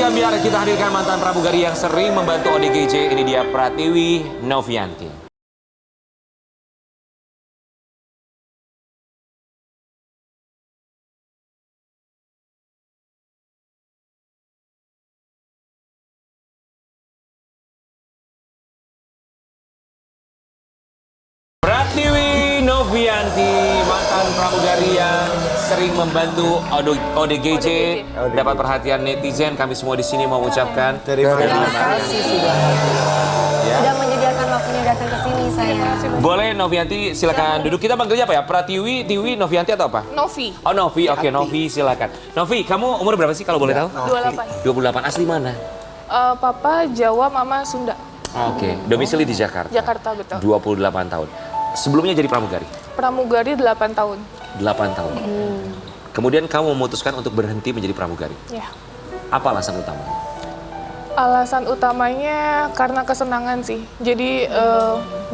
Selanjutnya biar kita hadirkan mantan pramugari yang sering membantu ODGJ. Ini dia Pratiwi Novianti. Pratiwi Novianti, mantan pramugari yang sering membantu ODGJ, dapat perhatian netizen. Kami semua di sini mau ucapkan Terima kasih sudah menyediakan waktunya datang ke sini saya. Boleh Novianti silakan duduk. Kita panggilnya apa ya? Pratiwi, Tiwi, Novianti atau apa? Novi. Oh Novi, oke Novi silakan. Novi, kamu umur berapa sih kalau boleh tahu? 28. 28, asli mana? Papa Jawa, Mama Sunda. Oke, domisili di Jakarta. Jakarta, betul. 28 tahun. Sebelumnya jadi pramugari? Pramugari 8 tahun. 8 tahun. Kemudian kamu memutuskan untuk berhenti menjadi pramugari. Ya. Apa alasan utamanya? Alasan utamanya karena kesenangan sih. Jadi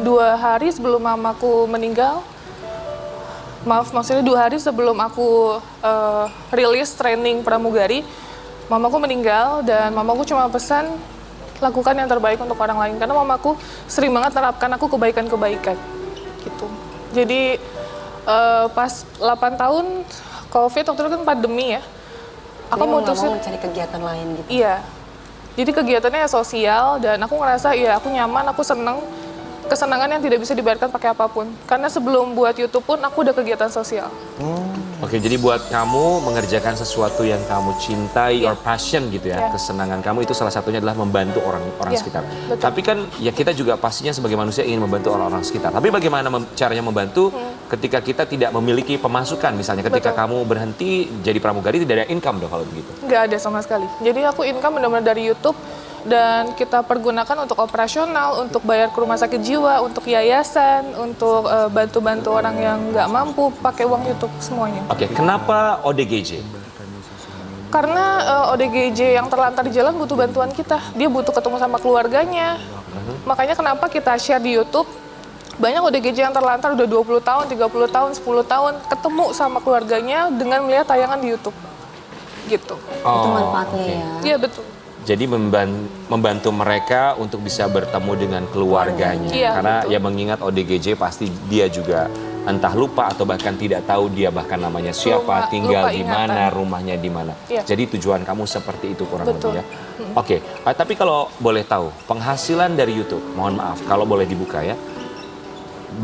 2 hari sebelum mamaku meninggal, maksudnya 2 hari sebelum aku rilis training pramugari, mamaku meninggal dan mamaku cuma pesan lakukan yang terbaik untuk orang lain. Karena mamaku sering banget terapkan aku kebaikan-kebaikan. Gitu. Jadi pas 8 tahun COVID, waktu itu kan pandemi ya. Aku mutusin mencari kegiatan lain gitu. Iya. Jadi kegiatannya sosial dan aku ngerasa ya aku nyaman, aku seneng. Kesenangan yang tidak bisa dibayarkan pakai apapun. Karena sebelum buat YouTube pun aku udah kegiatan sosial. Oke, jadi buat kamu mengerjakan sesuatu yang kamu cintai, your passion gitu ya, Yeah. kesenangan kamu itu salah satunya adalah membantu orang-orang Yeah, sekitar. betul. Tapi kan ya kita juga pastinya sebagai manusia ingin membantu orang-orang sekitar. Tapi bagaimana caranya membantu ketika kita tidak memiliki pemasukan? Misalnya ketika Betul. kamu berhenti jadi pramugari tidak ada income dong kalau begitu. Nggak ada sama sekali. Jadi aku income benar-benar dari YouTube dan kita pergunakan untuk operasional, untuk bayar ke rumah sakit jiwa, untuk yayasan, untuk bantu-bantu orang yang nggak mampu pakai uang YouTube semuanya. Oke, kenapa ODGJ? Karena ODGJ yang terlantar di jalan butuh bantuan kita. Dia butuh ketemu sama keluarganya. Makanya kenapa kita share di YouTube, banyak ODGJ yang terlantar udah 20 tahun, 30 tahun, 10 tahun, ketemu sama keluarganya dengan melihat tayangan di YouTube. Gitu. Itu manfaatnya ya. Iya, betul. Jadi membantu mereka untuk bisa bertemu dengan keluarganya. Iya, Karena betul. ya mengingat ODGJ pasti dia juga entah lupa atau bahkan tidak tahu dia bahkan namanya siapa, tinggal lupa di mana, ingatan. rumahnya di mana. Iya. Jadi tujuan kamu seperti itu kurang Betul. lebih ya. Oke, tapi kalau boleh tahu penghasilan dari YouTube, mohon maaf kalau boleh dibuka ya.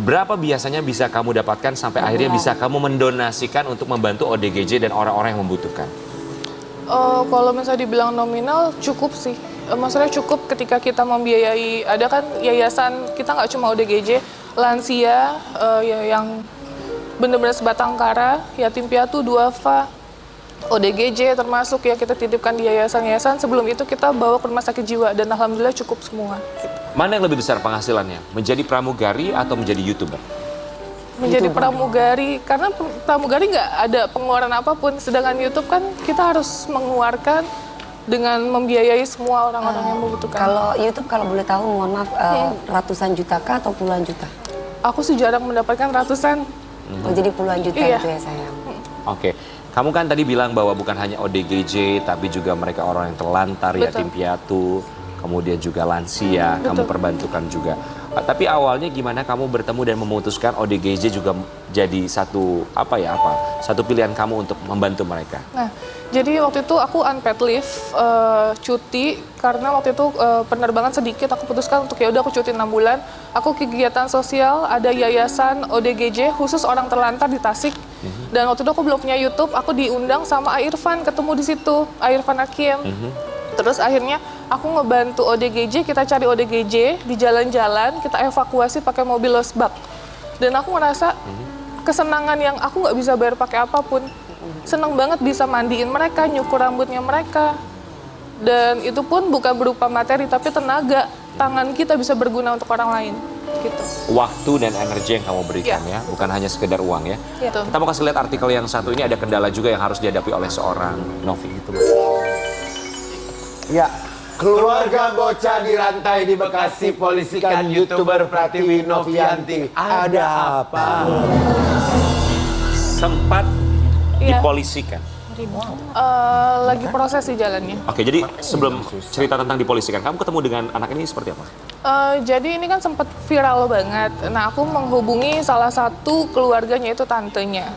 Berapa biasanya bisa kamu dapatkan sampai akhirnya bisa kamu mendonasikan untuk membantu ODGJ dan orang-orang yang membutuhkan? Kalau misalnya dibilang nominal cukup sih. Maksudnya cukup ketika kita membiayai, ada kan yayasan, kita nggak cuma ODGJ, lansia ya yang benar-benar sebatang kara, yatim piatu, duafa, ODGJ termasuk ya kita titipkan di yayasan-yayasan. Sebelum itu kita bawa ke rumah sakit jiwa dan alhamdulillah cukup semua. Gitu. Mana yang lebih besar penghasilannya? Menjadi pramugari atau menjadi YouTuber? Menjadi pramugari, karena pramugari nggak ada pengeluaran apapun, sedangkan YouTube kan kita harus mengeluarkan dengan membiayai semua orang-orang yang membutuhkan. Kalau YouTube kalau boleh tahu, mohon maaf, ratusan juta kah atau puluhan juta? Aku sih jarang mendapatkan ratusan. Oh jadi puluhan juta Iya. itu ya sayang. Oke, kamu kan tadi bilang bahwa bukan hanya ODGJ, tapi juga mereka orang yang terlantar, Betul. yatim piatu, kemudian juga lansia, kamu perbantukan juga. Tapi awalnya gimana kamu bertemu dan memutuskan ODGJ juga jadi satu satu pilihan kamu untuk membantu mereka? Nah, jadi waktu itu aku unpaid leave, cuti, karena waktu itu penerbangan sedikit, aku putuskan untuk ya udah aku cuti 6 bulan. Aku kegiatan sosial, ada yayasan ODGJ khusus orang terlantar di Tasik. Dan waktu itu aku belum punya YouTube, aku diundang sama Irfan, ketemu di situ, Irfan Hakim. Terus akhirnya aku ngebantu ODGJ, kita cari ODGJ di jalan-jalan, kita evakuasi pakai mobil losbak. Dan aku ngerasa kesenangan yang aku nggak bisa bayar pakai apapun. Seneng banget bisa mandiin mereka, nyukur rambutnya mereka. Dan itu pun bukan berupa materi, tapi tenaga. Tangan kita bisa berguna untuk orang lain. Gitu. Waktu dan energi yang kamu berikan ya, bukan hanya sekedar uang ya. Gitu. Kita mau kasih lihat artikel yang satu ini, ada kendala juga yang harus dihadapi oleh seorang Novi gitu. Ya, keluarga bocah dirantai di Bekasi polisikan YouTuber Pratiwi Novianti. Ada apa? Sempat Iya. dipolisikan. Lagi proses sih jalannya. Oke, jadi sebelum cerita tentang dipolisikan, kamu ketemu dengan anak ini seperti apa? Jadi ini kan sempat viral banget. Nah, aku menghubungi salah satu keluarganya, itu tantenya,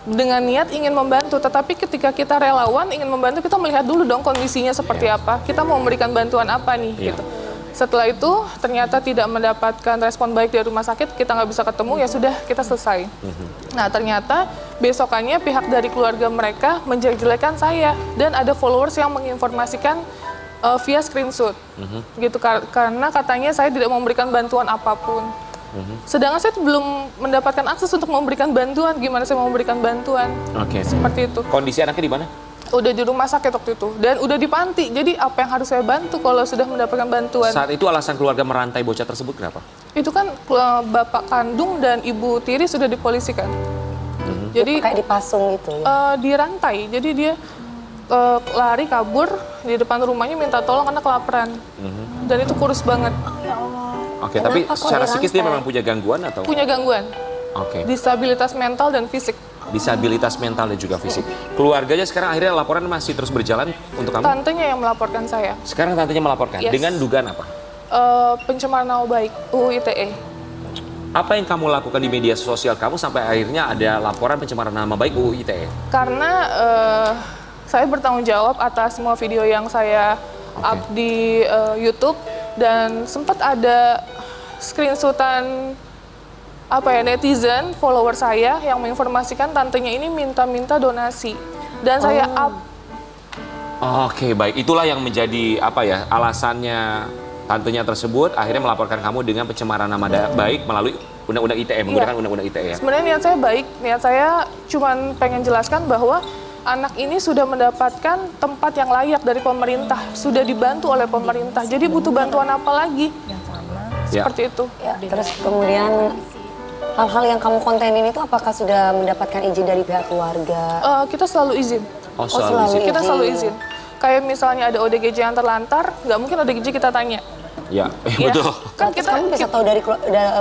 dengan niat ingin membantu. Tetapi ketika kita relawan ingin membantu, kita melihat dulu dong kondisinya seperti apa. Kita mau memberikan bantuan apa nih, gitu. Setelah itu ternyata tidak mendapatkan respon baik dari rumah sakit, kita nggak bisa ketemu, ya sudah, kita selesai. Nah, ternyata besokannya pihak dari keluarga mereka menjelek-jelekan saya, dan ada followers yang menginformasikan via screenshot, gitu, karena katanya saya tidak memberikan bantuan apapun. Sedangkan saya belum mendapatkan akses untuk memberikan bantuan. Gimana saya mau memberikan bantuan? Oke. Seperti itu. Kondisi anaknya di mana? Udah di rumah sakit waktu itu, dan udah di panti. Jadi apa yang harus saya bantu kalau sudah mendapatkan bantuan? Saat itu alasan keluarga merantai bocah tersebut kenapa? Itu kan bapak kandung dan ibu tiri sudah dipolisikan. Jadi Kayak dipasung gitu ya. dirantai. Jadi dia lari kabur di depan rumahnya minta tolong karena kelaparan. Dan itu kurus banget. Oke, tapi Kenapa kok secara psikis dia dirantai? memang punya gangguan atau? Punya gangguan, Oke. disabilitas mental dan fisik. Disabilitas mental dan juga fisik. Keluarganya sekarang akhirnya laporan masih terus berjalan untuk kamu? Tantenya yang melaporkan saya. Sekarang tantenya melaporkan. Yes. Dengan dugaan apa? Pencemaran nama baik, UU ITE. Apa yang kamu lakukan di media sosial kamu sampai akhirnya ada laporan pencemaran nama baik UU ITE? Karena saya bertanggung jawab atas semua video yang saya up di YouTube, dan sempat ada screenshotan netizen follower saya yang menginformasikan tantenya ini minta donasi, dan saya up. Oke, baik. Itulah yang menjadi alasannya tantenya tersebut akhirnya melaporkan kamu dengan pencemaran nama baik melalui undang-undang ITE, menggunakan undang-undang ITE ya. Sebenarnya niat saya baik, niat saya cuman pengen jelaskan bahwa anak ini sudah mendapatkan tempat yang layak dari pemerintah, sudah dibantu oleh pemerintah, jadi butuh bantuan apa lagi? Seperti itu. Ya, terus kemudian hal-hal yang kamu kontenin itu apakah sudah mendapatkan izin dari pihak keluarga? Kita selalu izin. Oh, selalu selalu. Kita selalu izin. Kayak misalnya ada ODGJ yang terlantar, nggak mungkin ODGJ kita tanya. Ya, Ya. betul. Kan Terus kamu bisa tahu dari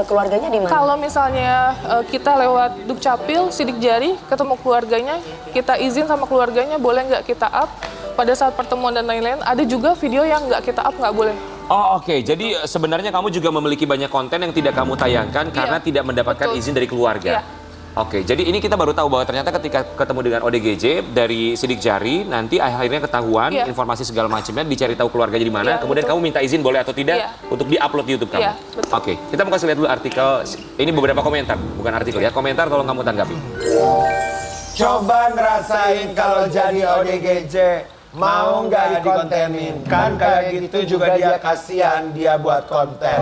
keluarganya di mana? Kalau misalnya kita lewat Dukcapil, sidik jari, ketemu keluarganya, kita izin sama keluarganya, boleh nggak kita up? Pada saat pertemuan dan lain-lain, ada juga video yang nggak kita up, nggak boleh. Oh, oke. Jadi sebenarnya kamu juga memiliki banyak konten yang tidak kamu tayangkan karena tidak mendapatkan betul. izin dari keluarga. Iya. Oke, jadi ini kita baru tahu bahwa ternyata ketika ketemu dengan ODGJ dari sidik jari, nanti akhirnya ketahuan Iya. informasi segala macamnya, dicari tahu keluarganya di mana, Iya, kemudian betul. kamu minta izin boleh atau tidak Iya. untuk diupload di YouTube kamu. Iya, betul. Oke, kita mau kasih lihat dulu artikel, ini beberapa komentar, bukan artikel ya, komentar tolong kamu tanggapi. Coba ngerasain kalau jadi ODGJ. Mau nggak dikontenin? Kan kayak gitu juga dia kasihan, dia buat konten.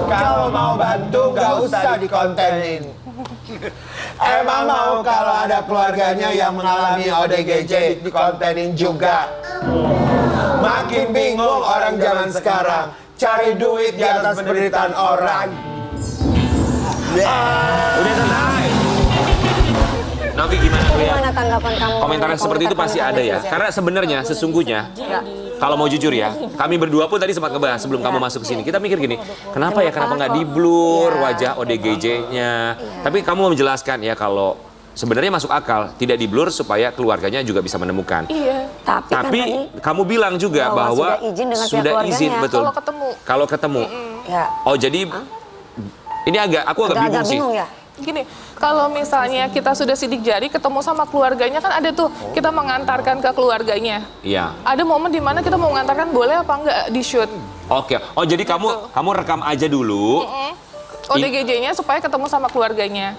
Kalau mau bantu nggak usah dikontenin. Emang mau kalau ada keluarganya yang mengalami ODGJ dikontenin juga. Makin bingung orang zaman sekarang, cari duit di atas penderitaan orang. Udah selesai. Novi gimana tuh ya? Gimana tanggapan kamu? Komentar yang seperti itu pasti ada ya. Karena sebenarnya sesungguhnya kalau mau jujur ya, kami berdua pun tadi sempat ngebahas sebelum kamu masuk ke sini. Kita mikir gini, kenapa nggak di-blur wajah ODGJ-nya? Tapi kamu menjelaskan ya kalau sebenarnya masuk akal, tidak di-blur supaya keluarganya juga bisa menemukan. Iya. Tapi Kamu bilang juga bahwa sudah izin dengan pihak sudah izin, keluarganya. betul. Kalau ketemu. ya, Oh jadi ini aku agak bingung sih. bingung ya. Gini, kalau misalnya kita sudah sidik jari, ketemu sama keluarganya, kan ada tuh kita mengantarkan ke keluarganya. Iya. Ada momen di mana kita mau mengantarkan, boleh apa enggak di shoot. Oke. Oh jadi kamu rekam aja dulu. ODGJ-nya supaya ketemu sama keluarganya.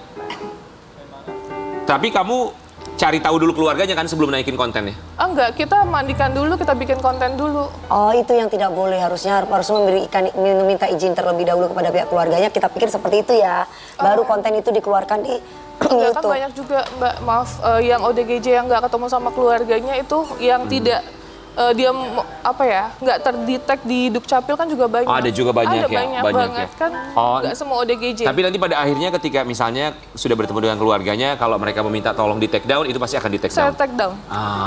Tapi kamu cari tahu dulu keluarganya kan sebelum naikin kontennya. Enggak, kita mandikan dulu, kita bikin konten dulu. Oh, itu yang tidak boleh, harus meminta izin terlebih dahulu kepada pihak keluarganya. Kita pikir seperti itu ya. Baru konten itu dikeluarkan di Enggak, kan YouTube. banyak juga, Mbak, maaf, yang ODGJ yang nggak ketemu sama keluarganya itu yang tidak nggak terdetek di Dukcapil kan juga banyak. Oh, ada juga banyak ada ya? banyak Banyak banget ya? kan. Oh, Nggak semua ODGJ. Tapi nanti pada akhirnya ketika misalnya sudah bertemu dengan keluarganya, kalau mereka meminta tolong di take down, itu pasti akan di take Saya down. take down.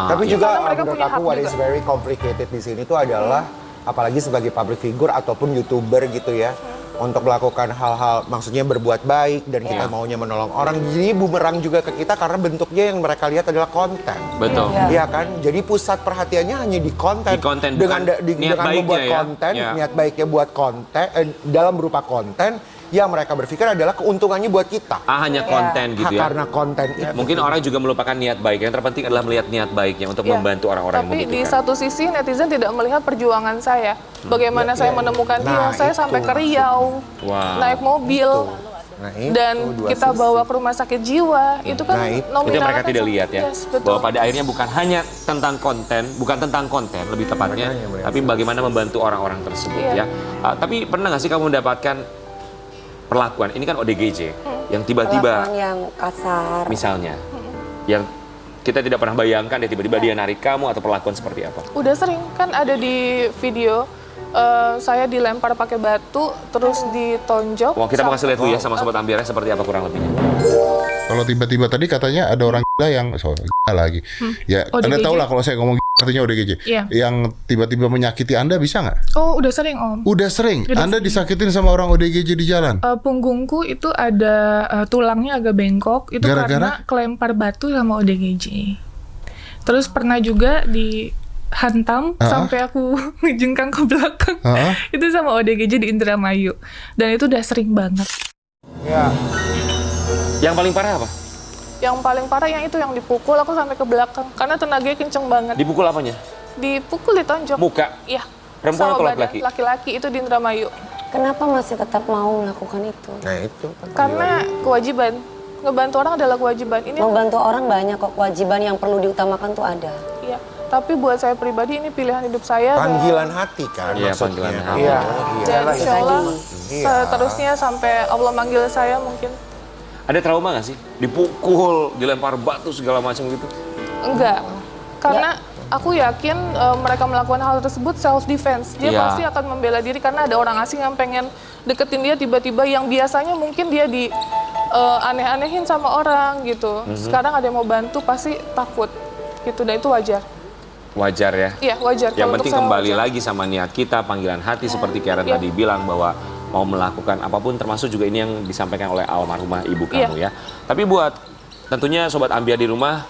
Tapi juga Karena mereka menurut punya aku hak what juga. is very complicated di sini tuh adalah apalagi sebagai public figure ataupun YouTuber gitu ya. untuk melakukan hal-hal, maksudnya berbuat baik dan kita maunya menolong orang. Jadi bumerang juga ke kita karena bentuknya yang mereka lihat adalah konten. Betul. Iya kan? Jadi pusat perhatiannya hanya di konten. Di konten, dengan bukan niat dengan baiknya membuat ya. konten, Ya. niat baiknya buat konten dalam berupa konten yang mereka berpikir adalah keuntungannya buat kita. Hanya konten gitu ya. Karena konten itu. Mungkin orang juga melupakan niat baik. Yang terpenting adalah melihat niat baiknya untuk Iya. membantu orang-orang yang Tapi di membutuhkan. satu sisi netizen tidak melihat perjuangan saya. Bagaimana saya menemukan dia, saya itu. sampai ke Riau, Wow. naik mobil, Nah, itu dan dua kita sisi. bawa ke rumah sakit jiwa. Itu kan Nah, itu. Itu nominalnya yang mereka kan tidak lihat ya. Yes, betul. Bahwa pada akhirnya bukan hanya tentang konten, bukan tentang konten lebih tepatnya, tapi bagaimana membantu orang-orang tersebut ya. Iya. Tapi pernah nggak sih kamu mendapatkan perlakuan, ini kan ODGJ, yang tiba-tiba Perlakuan yang kasar. misalnya, yang kita tidak pernah bayangkan ya tiba-tiba dia narik kamu atau perlakuan seperti apa? Udah sering kan ada di video saya dilempar pakai batu terus ditonjok. Wah, kita mau kasih lihat dulu ya sama Sobat Ambiarnya seperti apa kurang lebihnya. Kalau tiba-tiba tadi katanya ada orang gila yang lagi. Ya, ODGJ? Anda tahu lah kalau saya ngomong artinya ODGJ. Iya. Yang tiba-tiba menyakiti Anda bisa nggak? Oh, udah sering Om. Udah sering. Udah Anda disakitin sama orang ODGJ di jalan. Punggungku itu ada tulangnya agak bengkok, itu Gara-gara? karena kelempar batu sama ODGJ. Terus pernah juga dihantam sampai aku ngejengkang ke belakang. Itu sama ODGJ di Indramayu. Dan itu udah sering banget. Ya. Yang paling parah apa? Yang paling parah yang itu yang dipukul aku sampai ke belakang karena tenaganya kenceng banget. Dipukul apanya? Dipukul, ditonjok. Muka? Iya. Perempuan Sama atau badan. laki-laki? Laki-laki itu di Indramayu. Kenapa masih tetap mau melakukan itu? Nah, itu kan. Karena kewajiban. Ngebantu orang adalah kewajiban. Ini Membantu orang banyak kok, kewajiban yang perlu diutamakan tuh ada. iya. Tapi buat saya pribadi ini pilihan hidup saya. dan- Panggilan hati kan Iya, maksudnya. panggilan hati. Iya. Dan insya Allah Iya. seterusnya sampai Allah manggil saya mungkin. Ada trauma nggak sih? Dipukul, dilempar batu segala macam gitu? Enggak. Karena aku yakin mereka melakukan hal tersebut self defense. Dia Iya. pasti akan membela diri karena ada orang asing yang pengen deketin dia tiba-tiba yang biasanya mungkin dia di aneh-anehin sama orang gitu. Sekarang ada yang mau bantu pasti takut gitu dan itu wajar. Wajar ya? Iya, wajar. Yang Kalau penting untuk saya kembali wajar. lagi sama niat kita, panggilan hati seperti Karen Iya. tadi bilang bahwa mau melakukan apapun termasuk juga ini yang disampaikan oleh almarhumah ibu kamu ya. Tapi buat tentunya Sobat Ambiar di rumah,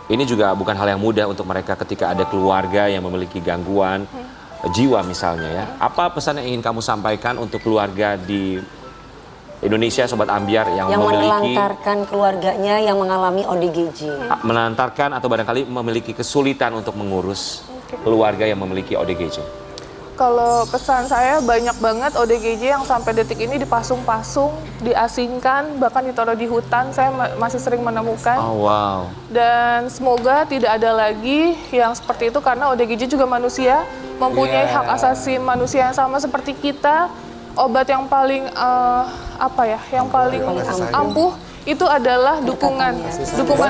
ini juga bukan hal yang mudah untuk mereka ketika ada keluarga yang memiliki gangguan jiwa misalnya ya. Apa pesan yang ingin kamu sampaikan untuk keluarga di Indonesia Sobat Ambiar yang memiliki menelantarkan keluarganya yang mengalami ODGJ. melantarkan atau barangkali memiliki kesulitan untuk mengurus keluarga yang memiliki ODGJ? Kalau pesan saya banyak banget ODGJ yang sampai detik ini dipasung-pasung, diasingkan, bahkan ditaruh di hutan. Saya masih sering menemukan. Oh wow. Dan semoga tidak ada lagi yang seperti itu karena ODGJ juga manusia, mempunyai hak asasi manusia yang sama seperti kita. Obat yang paling yang paling ampuh itu adalah dukungan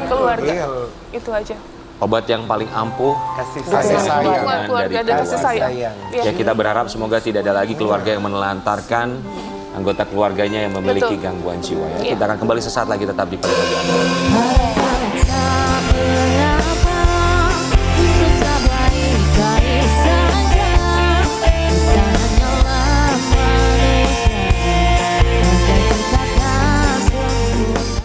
keluarga. Itu aja. Obat yang paling ampuh Kasih Dukungan sayang. Dukungan keluarga dan kasih sayang. Iya. ya, kita berharap semoga tidak ada lagi keluarga yang menelantarkan anggota keluarganya yang memiliki Betul. gangguan jiwa ya. Iya. Kita akan kembali sesaat lagi tetap di Pagi Pagi Anda. Tak pernah